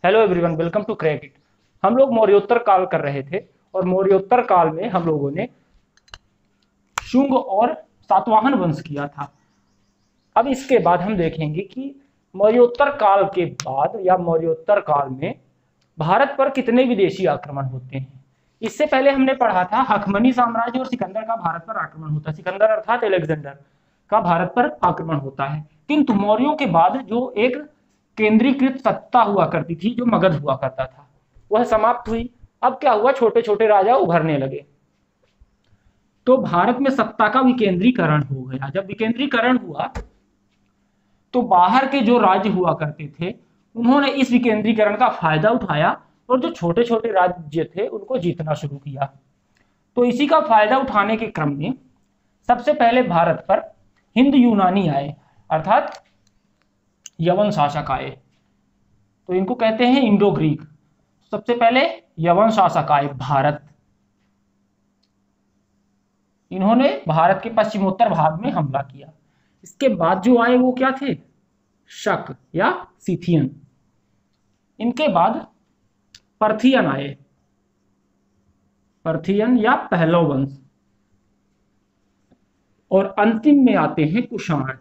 Hello everyone, welcome to crack it. हम लोग मौर्योत्तर काल कर रहे थे और मौर्योत्तर काल में हम लोगों ने शुंग और सातवाहन वंश किया था। अब इसके बाद हम देखेंगे कि मौर्योत्तर काल के बाद या मौर्योत्तर काल में भारत पर कितने विदेशी आक्रमण होते हैं। इससे पहले हमने पढ़ा था हखमनी साम्राज्य और सिकंदर का भारत पर आक्रमण होता है। सिकंदर अर्थात अलेक्जेंडर का भारत पर आक्रमण होता है। किंतु मौर्यों के बाद जो एक केंद्रीकृत सत्ता हुआ करती थी, जो मगध हुआ करता था, वह समाप्त हुई। अब क्या हुआ, छोटे छोटे राजा उभरने लगे, तो भारत में सत्ता का विकेंद्रीकरण हो गया। जब विकेंद्रीकरण हुआ तो बाहर के जो राज्य हुआ करते थे उन्होंने इस विकेंद्रीकरण का फायदा उठाया और जो छोटे छोटे राज्य थे उनको जीतना शुरू किया। तो इसी का फायदा उठाने के क्रम में सबसे पहले भारत पर हिंद यूनानी आए, अर्थात यवन शासक आए। तो इनको कहते हैं इंडो ग्रीक। सबसे पहले यवन शासक आए भारत। इन्होंने भारत के पश्चिमोत्तर भाग में हमला किया। इसके बाद जो आए वो क्या थे, शक या सिथियन। इनके बाद पर्थियन आए, पर्थियन या पहलव वंश। और अंतिम में आते हैं कुषाण।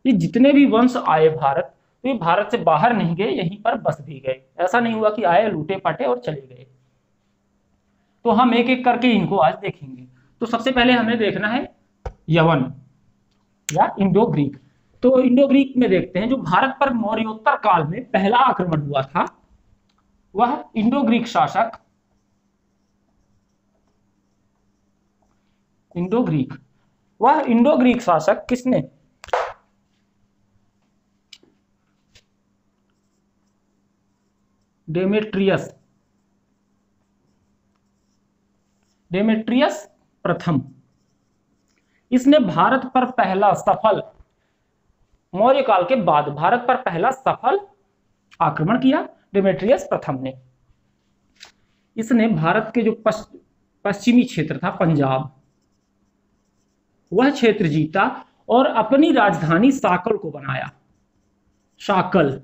ये जितने भी वंश आए भारत, तो ये भारत से बाहर नहीं गए, यहीं पर बस भी गए। ऐसा नहीं हुआ कि आए, लूटे पाटे और चले गए। तो हम एक एक करके इनको आज देखेंगे। तो सबसे पहले हमें देखना है यवन या इंडो ग्रीक। तो इंडो ग्रीक में देखते हैं जो भारत पर मौर्योत्तर काल में पहला आक्रमण हुआ था, वह इंडो ग्रीक शासक वह इंडो ग्रीक शासक किसने, डेमेट्रियस प्रथम। इसने भारत पर पहला सफल, मौर्य काल के बाद भारत पर पहला सफल आक्रमण किया डेमेट्रियस प्रथम ने। इसने भारत के जो पश्चिमी क्षेत्र था पंजाब, वह क्षेत्र जीता और अपनी राजधानी साकल को बनाया। शाकल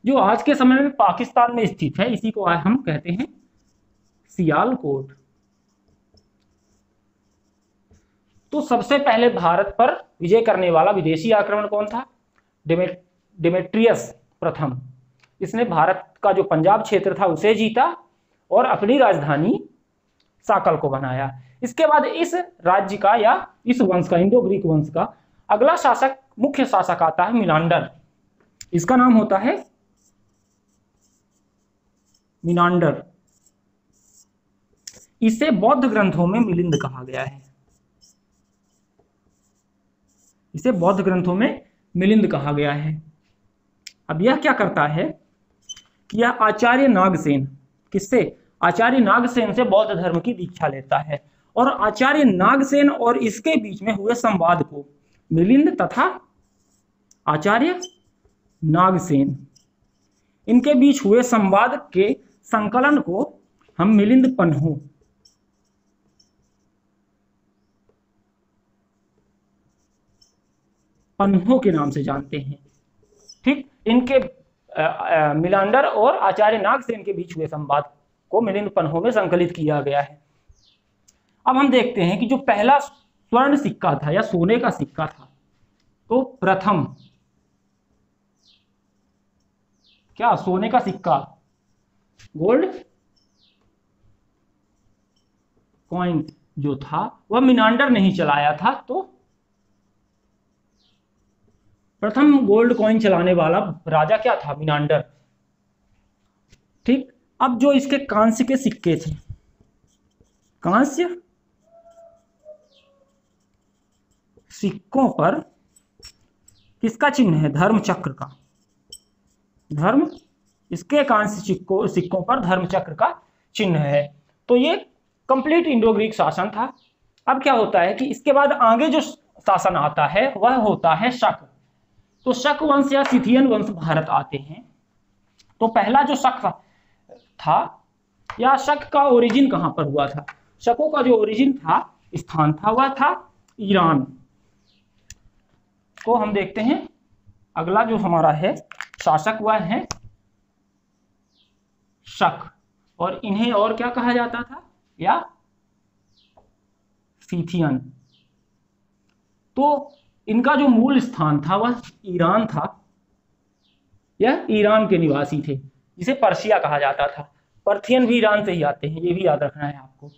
जो आज के समय में पाकिस्तान में स्थित है, इसी को हम कहते हैं सियालकोट। तो सबसे पहले भारत पर विजय करने वाला विदेशी आक्रमण कौन था, डेमेट्रियस प्रथम। इसने भारत का जो पंजाब क्षेत्र था उसे जीता और अपनी राजधानी साकल को बनाया। इसके बाद इस राज्य का या इस वंश का, इंडो ग्रीक वंश का अगला शासक, मुख्य शासक आता है मिनांडर। इसका नाम होता है मिनांडर। इसे बौद्ध ग्रंथों में मिलिंद कहा गया है। इसे बौद्ध ग्रंथों में मिलिंद कहा गया है। अब यह क्या करता है कि यह आचार्य नागसेन, किससे, आचार्य नागसेन से बौद्ध धर्म की दीक्षा लेता है। और आचार्य नागसेन और इसके बीच में हुए संवाद को, मिलिंद तथा आचार्य नागसेन, इनके बीच हुए संवाद के संकलन को हम मिलिंद पन्हों के नाम से जानते हैं। ठीक, इनके मिलांडर और आचार्य नागसेन के बीच हुए संवाद को मिलिंद पन्हों में संकलित किया गया है। अब हम देखते हैं कि जो पहला स्वर्ण सिक्का था या सोने का सिक्का था, तो प्रथम क्या, सोने का सिक्का, गोल्ड कॉइन जो था वह मिनांडर नहीं चलाया था। तो प्रथम गोल्ड कॉइन चलाने वाला राजा क्या था, मिनांडर। ठीक, अब जो इसके कांस्य के सिक्के थे, कांस्य सिक्कों पर किसका चिन्ह है, धर्म चक्र का। धर्म, इसके कांस्य सिक्कों पर धर्म चक्र का चिन्ह है। तो ये कंप्लीट इंडो ग्रीक शासन था। अब क्या होता है कि इसके बाद आगे जो शासन आता है वह होता है शक। तो शक वंश या सिथियन वंश भारत आते हैं। तो पहला जो शक था या शक का ओरिजिन कहां पर हुआ था, शकों का जो ओरिजिन था, स्थान था, वह था ईरान। को हम देखते हैं अगला जो हमारा है शासक वह है शक, और इन्हें और क्या कहा जाता था, या सीथियन। तो इनका जो मूल स्थान था वह ईरान था, यह ईरान के निवासी थे, जिसे पर्शिया कहा जाता था। पर्थियन भी ईरान से ही आते हैं, ये भी याद रखना है आपको।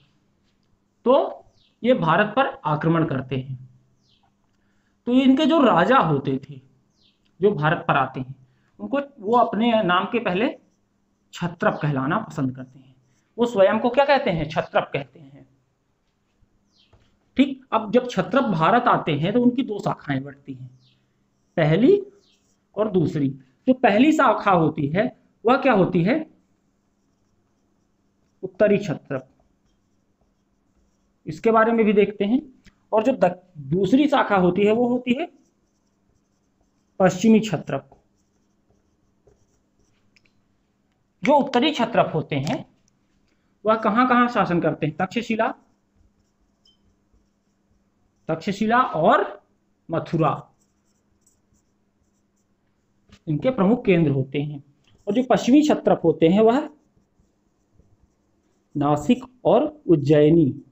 तो ये भारत पर आक्रमण करते हैं। तो इनके जो राजा होते थे जो भारत पर आते हैं, उनको वो अपने नाम के पहले क्षत्रप कहलाना पसंद करते हैं। वो स्वयं को क्या कहते हैं, क्षत्रप कहते हैं। ठीक, अब जब क्षत्रप भारत आते हैं तो उनकी दो शाखाएं बढ़ती हैं, पहली और दूसरी। जो पहली शाखा होती है वह क्या होती है, उत्तरी क्षत्रप, इसके बारे में भी देखते हैं। और जो दूसरी शाखा होती है वो होती है पश्चिमी क्षत्रप। जो उत्तरी क्षत्रप होते हैं वह कहां कहां शासन करते हैं, तक्षशिला और मथुरा इनके प्रमुख केंद्र होते हैं। और जो पश्चिमी क्षत्रप होते हैं वह नासिक और उज्जैनी,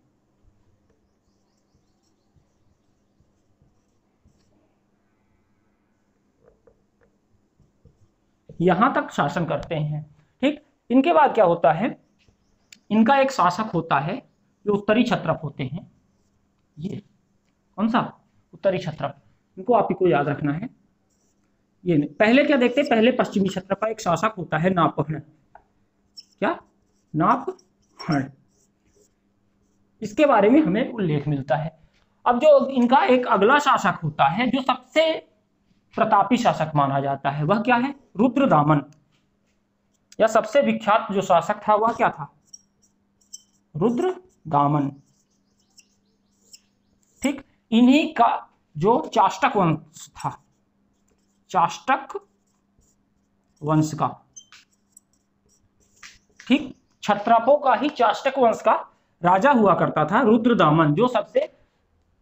यहां तक शासन करते हैं। ठीक, इनके बाद क्या होता है, इनका एक शासक होता है जो उत्तरी क्षत्रप होते हैं। ये कौन सा, उत्तरी क्षत्रप, इनको आप ही को याद रखना है। ये पहले क्या देखते हैं, पहले पश्चिमी क्षत्रप का एक शासक होता है नापहण, क्या, नापहण, इसके बारे में हमें उल्लेख मिलता है। अब जो इनका एक अगला शासक होता है जो सबसे प्रतापी शासक माना जाता है वह क्या है, रुद्रदामन, या सबसे विख्यात जो शासक था वह क्या था, रुद्रदामन। ठीक, इन्हीं का जो चाष्टक वंश था, चाष्टक वंश का, ठीक, क्षत्रपों का ही चाष्टक वंश का राजा हुआ करता था रुद्रदामन, जो सबसे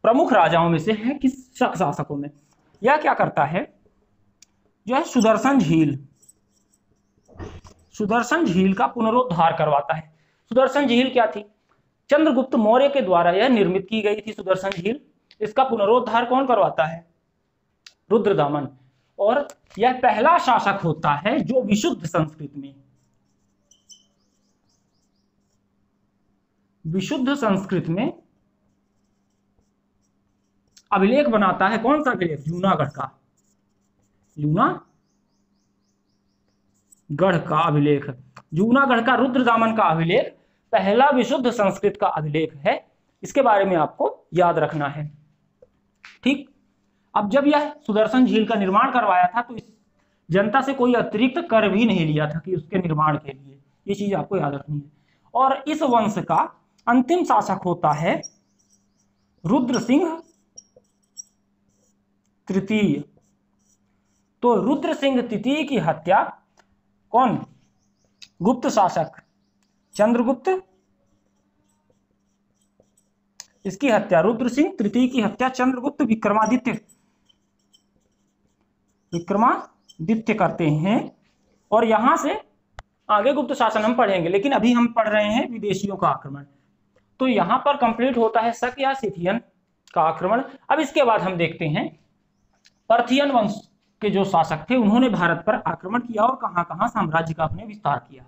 प्रमुख राजाओं में से है, किस शासकों में। यह क्या करता है, जो है सुदर्शन झील का पुनरुद्धार करवाता है। सुदर्शन झील क्या थी, चंद्रगुप्त मौर्य के द्वारा यह निर्मित की गई थी सुदर्शन झील। इसका पुनरुद्धार कौन करवाता है, रुद्रदामन। और यह पहला शासक होता है जो विशुद्ध संस्कृत में अभिलेख बनाता है। कौन सा अभिलेख, जूनागढ़ का अभिलेख, जूनागढ़ का रुद्रदामन का अभिलेख पहला विशुद्ध संस्कृत का अभिलेख है। इसके बारे में आपको याद रखना है। ठीक, अब जब यह सुदर्शन झील का निर्माण करवाया था तो इस जनता से कोई अतिरिक्त कर भी नहीं लिया था कि उसके निर्माण के लिए, ये चीज आपको याद रखनी है। और इस वंश का अंतिम शासक होता है रुद्रसिंह तृतीय। तो रुद्रसिंह तृतीय की हत्या कौन, गुप्त शासक चंद्रगुप्त, इसकी हत्या, रुद्रसिंह तृतीय की हत्या चंद्रगुप्त विक्रमादित्य करते हैं। और यहां से आगे गुप्त शासन हम पढ़ेंगे, लेकिन अभी हम पढ़ रहे हैं विदेशियों का आक्रमण। तो यहां पर कंप्लीट होता है शक या सिथियन का आक्रमण। अब इसके बाद हम देखते हैं पर्थियन वंश के जो शासक थे उन्होंने भारत पर आक्रमण किया और कहां कहां साम्राज्य का अपने विस्तार किया।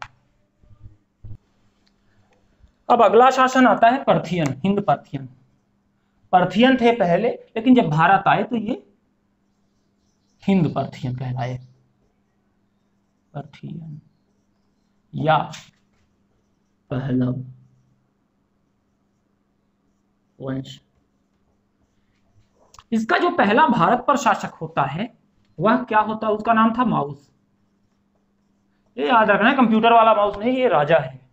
अब अगला शासन आता है पर्थियन, हिंद पर्थियन। पर्थियन थे पहले, लेकिन जब भारत आए तो ये हिंद पर्थियन कहलाए, पर्थियन या पहलव वंश। इसका जो पहला भारत पर शासक होता है वह क्या होता है, उसका नाम था माउस। ये याद रखना है, कंप्यूटर वाला माउस नहीं, ये राजा है।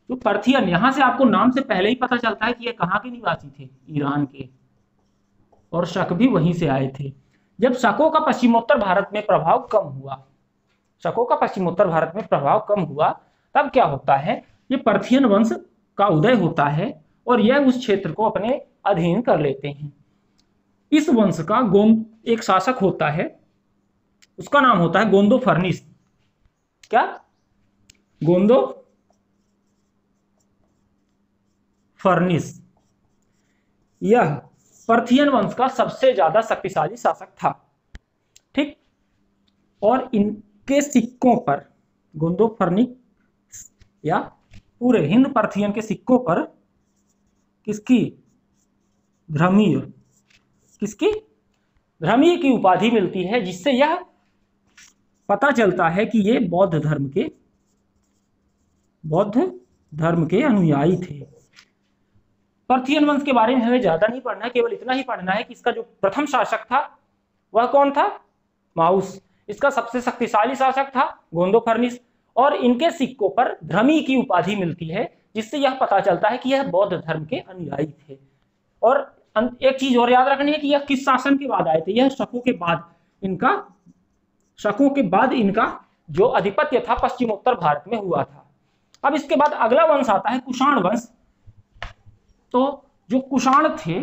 तो पर्थियन, यहां से आपको नाम से पहले ही पता चलता है कि ये कहां के निवासी थे, ईरान के, और शक भी वहीं से आए थे। जब शकों का पश्चिमोत्तर भारत में प्रभाव कम हुआ, तब क्या होता है, ये पर्थियन वंश का उदय होता है और यह उस क्षेत्र को अपने अधीन कर लेते हैं। इस वंश का एक शासक होता है उसका नाम होता है गोंदो फर्निस। क्या? गोंदो फर्निस। यह पर्थियन वंश का सबसे ज्यादा शक्तिशाली शासक था। ठीक, और इनके सिक्कों पर, गोंदो फर्निस या पूरे हिंद पर्थियन के सिक्कों पर किसकी? धर्मीय, किसकी? धर्मीय की उपाधि मिलती है, जिससे यह पता चलता है कि ये बौद्ध धर्म के अनुयायी थे। पर्थियन वंश के बारे में हमें ज्यादा नहीं पढ़ना है, केवल इतना ही पढ़ना है कि इसका जो प्रथम शासक था वह कौन था? माउस। इसका सबसे शक्तिशाली शासक था गोंदो फर्निस, और इनके सिक्कों पर धर्मी की उपाधि मिलती है, जिससे यह पता चलता है कि यह बौद्ध धर्म के अनुयायी थे। और एक चीज और याद रखनी है कि यह किस शासन के बाद आए थे? यह शकों के बाद इनका जो आधिपत्य था पश्चिमोत्तर भारत में हुआ था। अब इसके बाद अगला वंश आता है कुषाण वंश। तो जो कुषाण थे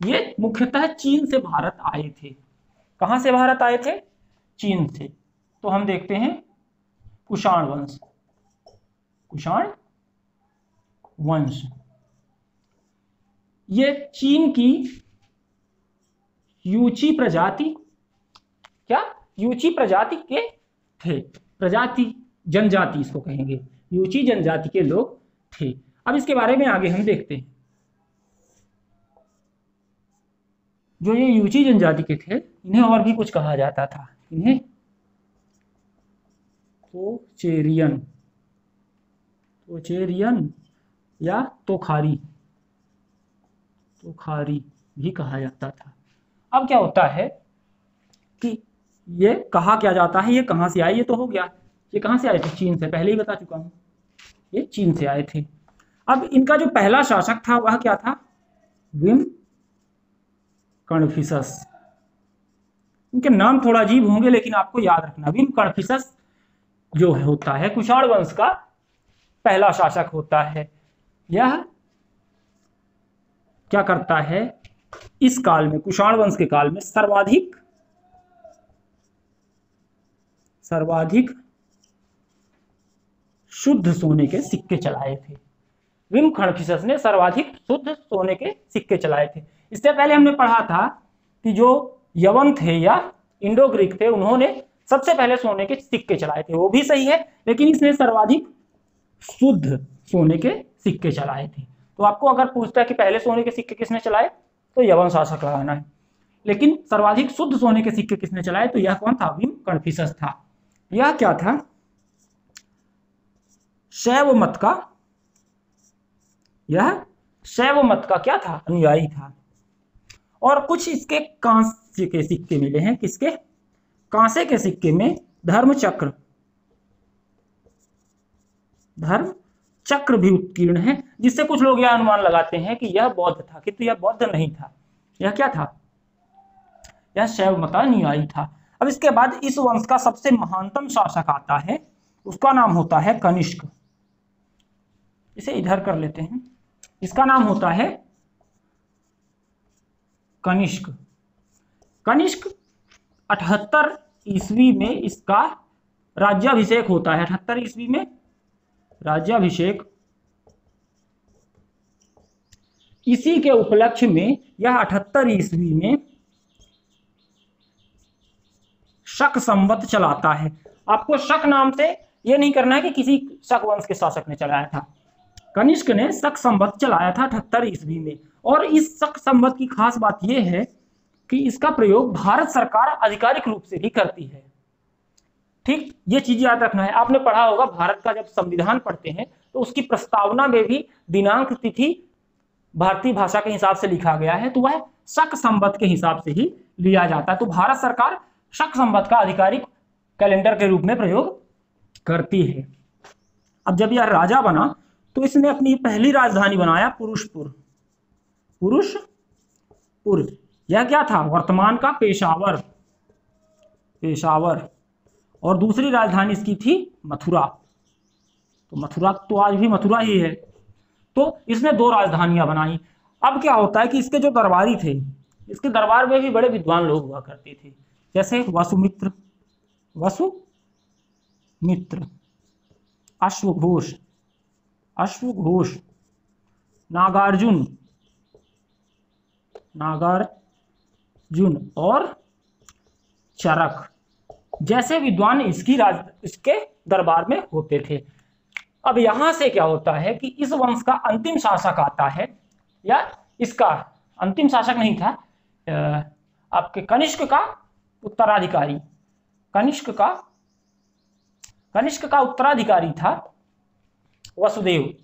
ये मुख्यतः चीन से भारत आए थे। कहां से भारत आए थे? चीन से। तो हम देखते हैं कुषाण वंश। ये चीन की यूची प्रजाति, क्या? यूची प्रजाति के थे। जनजाति इसको कहेंगे, यूची जनजाति के लोग थे। अब इसके बारे में आगे हम देखते हैं। जो ये यूची जनजाति के थे, इन्हें और भी कुछ कहा जाता था। इन्हें तोचेरियन या तोखारी भी कहा जाता था। अब क्या होता है कि ये कहा क्या जाता है, ये कहां से आए? ये तो हो गया, ये कहां से आए थे? चीन से, पहले ही बता चुका हूं, ये चीन से आए थे। अब इनका जो पहला शासक था वह क्या था? विम कणफिसस। इनके नाम थोड़ा अजीब होंगे लेकिन आपको याद रखना, विम कणफिसस जो होता है कुषाण वंश का पहला शासक होता है। यह क्या करता है? इस काल में, कुषाण वंश के काल में सर्वाधिक शुद्ध सोने के सिक्के चलाए थे। विम कणफिसस ने सर्वाधिक शुद्ध सोने के सिक्के चलाए थे। इससे पहले हमने पढ़ा था कि जो यवन थे या इंडो ग्रीक थे, उन्होंने सबसे पहले सोने के सिक्के चलाए थे, वो भी सही है, लेकिन इसने सर्वाधिक शुद्ध सोने के सिक्के चलाए थे। तो आपको अगर पूछता है कि पहले सोने के सिक्के किसने चलाए, तो यवन शासक लगाना है, लेकिन सर्वाधिक शुद्ध सोने के सिक्के किसने चलाए, तो यह कौन था? विम कणफिसस था। यह क्या था? शैव मत का क्या था? अनुयायी था। और कुछ इसके कांसे के सिक्के मिले हैं। किसके? कांसे के सिक्के में धर्म चक्र भी उत्कीर्ण है, जिससे कुछ लोग यह अनुमान लगाते हैं कि यह बौद्ध था, किंतु यह बौद्ध नहीं था। यह क्या था? यह शैव मत अनुयायी था। अब इसके बाद इस वंश का सबसे महानतम शासक आता है, उसका नाम होता है कनिष्क। इसे इधर कर लेते हैं। इसका नाम होता है कनिष्क। 78 ईस्वी में इसका राज्याभिषेक होता है। 78 ईस्वी में राज्याभिषेक। इसी के उपलक्ष्य में यह 78 ईस्वी में शक संवत चलाता है। आपको शक नाम से यह नहीं करना है कि किसी शक वंश के शासक ने चलाया था। कनिष्क ने शक संवत चलाया था 78 ईस्वी में, और इस शक संवत की खास बात यह है कि इसका प्रयोग भारत सरकार आधिकारिक रूप से भी करती है। ठीक, ये चीज याद रखना है। आपने पढ़ा होगा भारत का जब संविधान पढ़ते हैं तो उसकी प्रस्तावना में भी दिनांक तिथि भारतीय भाषा के हिसाब से लिखा गया है, तो वह शक संवत के हिसाब से ही लिया जाता है। तो भारत सरकार शक संवत का आधिकारिक कैलेंडर के रूप में प्रयोग करती है। अब जब यह राजा बना तो इसने अपनी पहली राजधानी बनाया पुरुषपुर। यह क्या था? वर्तमान का पेशावर। और दूसरी राजधानी इसकी थी मथुरा। तो मथुरा तो आज भी मथुरा ही है। तो इसने 2 राजधानियां बनाई। अब क्या होता है कि इसके जो दरबारी थे, इसके दरबार में भी बड़े विद्वान लोग हुआ करते थे। जैसे वसुमित्र, वसुमित्र, अश्वघोष, अश्वघोष, नागार्जुन, नागार्जुन और चरक जैसे विद्वान इसके दरबार में होते थे। अब यहां से क्या होता है कि इस वंश का अंतिम शासक आता है, या इसका अंतिम शासक नहीं था, आपके कनिष्क का उत्तराधिकारी, कनिष्क का उत्तराधिकारी था वसुदेव।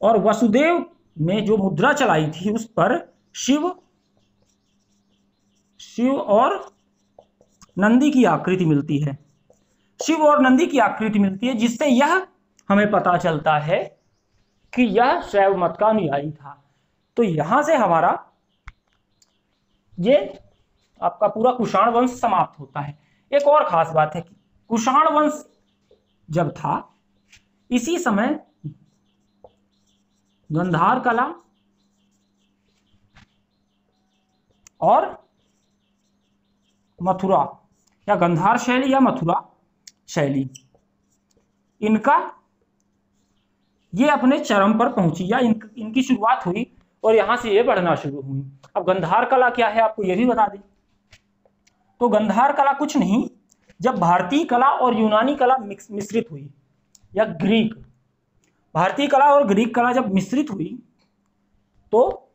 और वसुदेव ने जो मुद्रा चलाई थी उस पर शिव और नंदी की आकृति मिलती है, शिव और नंदी की आकृति मिलती है, जिससे यह हमें पता चलता है कि यह शैव मत का अनुयायी था। तो यहां से हमारा ये आपका पूरा कुषाण वंश समाप्त होता है। एक और खास बात है कि कुषाण वंश जब था, इसी समय गंधार कला और मथुरा, या गंधार शैली या मथुरा शैली, इनका ये अपने चरम पर पहुंची, या इनकी शुरुआत हुई और यहां से ये बढ़ना शुरू हुई। अब गंधार कला क्या है आपको ये भी बता दें। तो गंधार कला कुछ नहीं, जब भारतीय कला और यूनानी कला मिश्रित हुई, या ग्रीक, भारतीय कला और ग्रीक कला जब मिश्रित हुई तो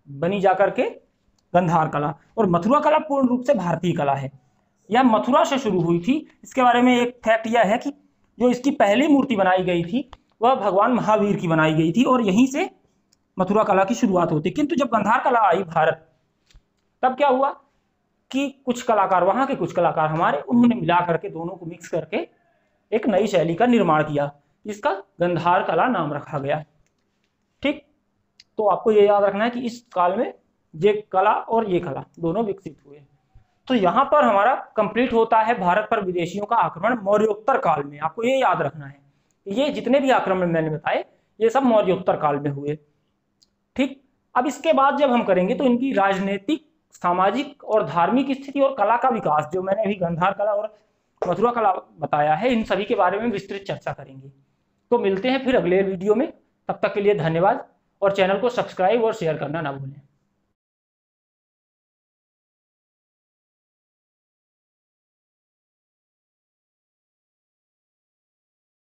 बनी जाकर के गंधार कला। और मथुरा कला पूर्ण रूप से भारतीय कला है, यह मथुरा से शुरू हुई थी। इसके बारे में एक फैक्ट यह है कि जो इसकी पहली मूर्ति बनाई गई थी वह भगवान महावीर की बनाई गई थी, और यहीं से मथुरा कला की शुरुआत होती। किंतु जब गंधार कला आई भारत, तब क्या हुआ कि कुछ कलाकार, वहां के कुछ कलाकार हमारे, उन्होंने मिला करके दोनों को मिक्स करके एक नई शैली का निर्माण किया, जिसका गंधार कला नाम रखा गया। ठीक, तो आपको ये याद रखना है कि इस काल में ये कला और ये कला दोनों विकसित हुए। तो यहां पर हमारा कंप्लीट होता है भारत पर विदेशियों का आक्रमण मौर्योत्तर काल में। आपको ये याद रखना है, ये जितने भी आक्रमण मैंने बताए ये सब मौर्योत्तर काल में हुए। ठीक, अब इसके बाद जब हम करेंगे तो इनकी राजनीतिक, सामाजिक और धार्मिक स्थिति और कला का विकास, जो मैंने अभी गंधार कला और मथुरा कला बताया है, इन सभी के बारे में विस्तृत चर्चा करेंगे। तो मिलते हैं फिर अगले वीडियो में, तब तक के लिए धन्यवाद, और चैनल को सब्सक्राइब और शेयर करना ना भूलें।